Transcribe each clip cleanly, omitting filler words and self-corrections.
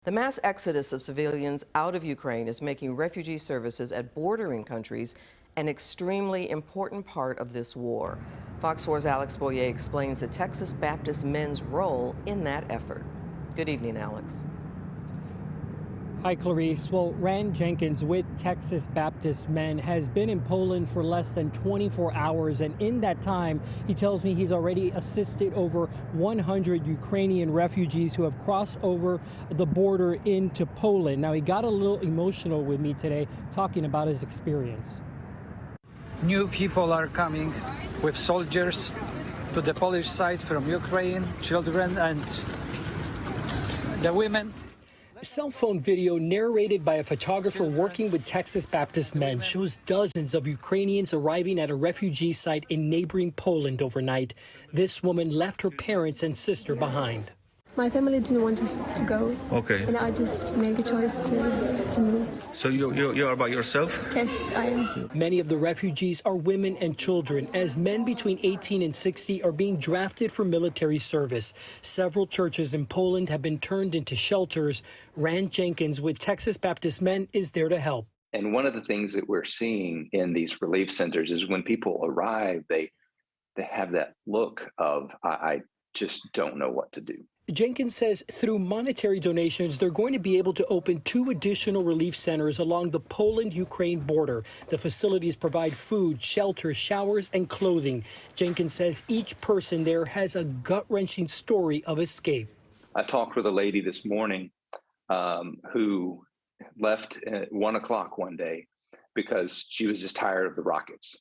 The mass exodus of civilians out of Ukraine is making refugee services at bordering countries an extremely important part of this war. Fox 4's Alex Boyer explains the Texas Baptist men's role in that effort. Good evening, Alex. Hi, Clarice. Well, Rand Jenkins with Texas Baptist Men has been in Poland for less than 24 hours. And in that time, he tells me he's already assisted over 100 Ukrainian refugees who have crossed over the border into Poland. Now, he got a little emotional with me today talking about his experience. New people are coming with soldiers to the Polish side from Ukraine, children and the women. Cell phone video narrated by a photographer working with Texas Baptist Men shows dozens of Ukrainians arriving at a refugee site in neighboring Poland overnight. This woman left her parents and sister behind. My family didn't want us to go. Okay. And I just made a choice to move. So you're by yourself? Yes, I am. Many of the refugees are women and children, as men between 18 and 60 are being drafted for military service. Several churches in Poland have been turned into shelters. Rand Jenkins with Texas Baptist Men is there to help. And one of the things that we're seeing in these relief centers is when people arrive, they have that look of, I just don't know what to do. Jenkins says through monetary donations, they're going to be able to open 2 additional relief centers along the Poland-Ukraine border. The facilities provide food, shelter, showers, and clothing. Jenkins says each person there has a gut-wrenching story of escape. I talked with a lady this morning who left at 1 o'clock one day because she was just tired of the rockets.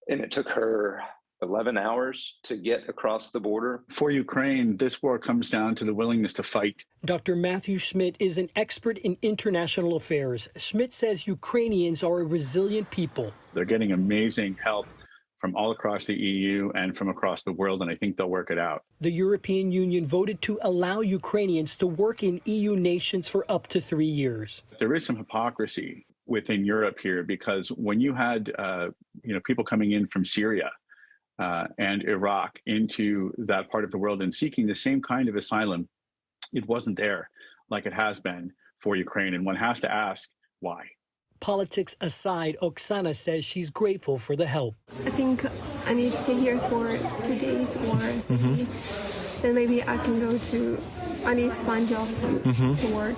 And it took her 11 hours to get across the border. For Ukraine, this war comes down to the willingness to fight. Dr. Matthew Schmidt is an expert in international affairs. Schmidt says Ukrainians are a resilient people. They're getting amazing help from all across the EU and from across the world, and I think they'll work it out. The European Union voted to allow Ukrainians to work in EU nations for up to 3 years. There is some hypocrisy within Europe here, because when you had people coming in from Syria and Iraq into that part of the world and seeking the same kind of asylum, it wasn't there like it has been for Ukraine. And one has to ask why. Politics aside, Oksana says she's grateful for the help. I think I need to stay here for 2 days or 3 days. Then maybe I can go I need to find a job to work.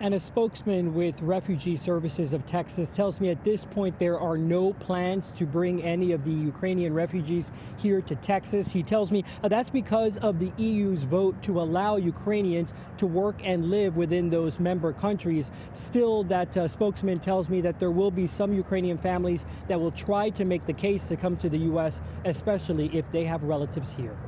And a spokesman with Refugee Services of Texas tells me at this point there are no plans to bring any of the Ukrainian refugees here to Texas. He tells me that's because of the EU's vote to allow Ukrainians to work and live within those member countries. Still, that spokesman tells me that there will be some Ukrainian families that will try to make the case to come to the U.S., especially if they have relatives here.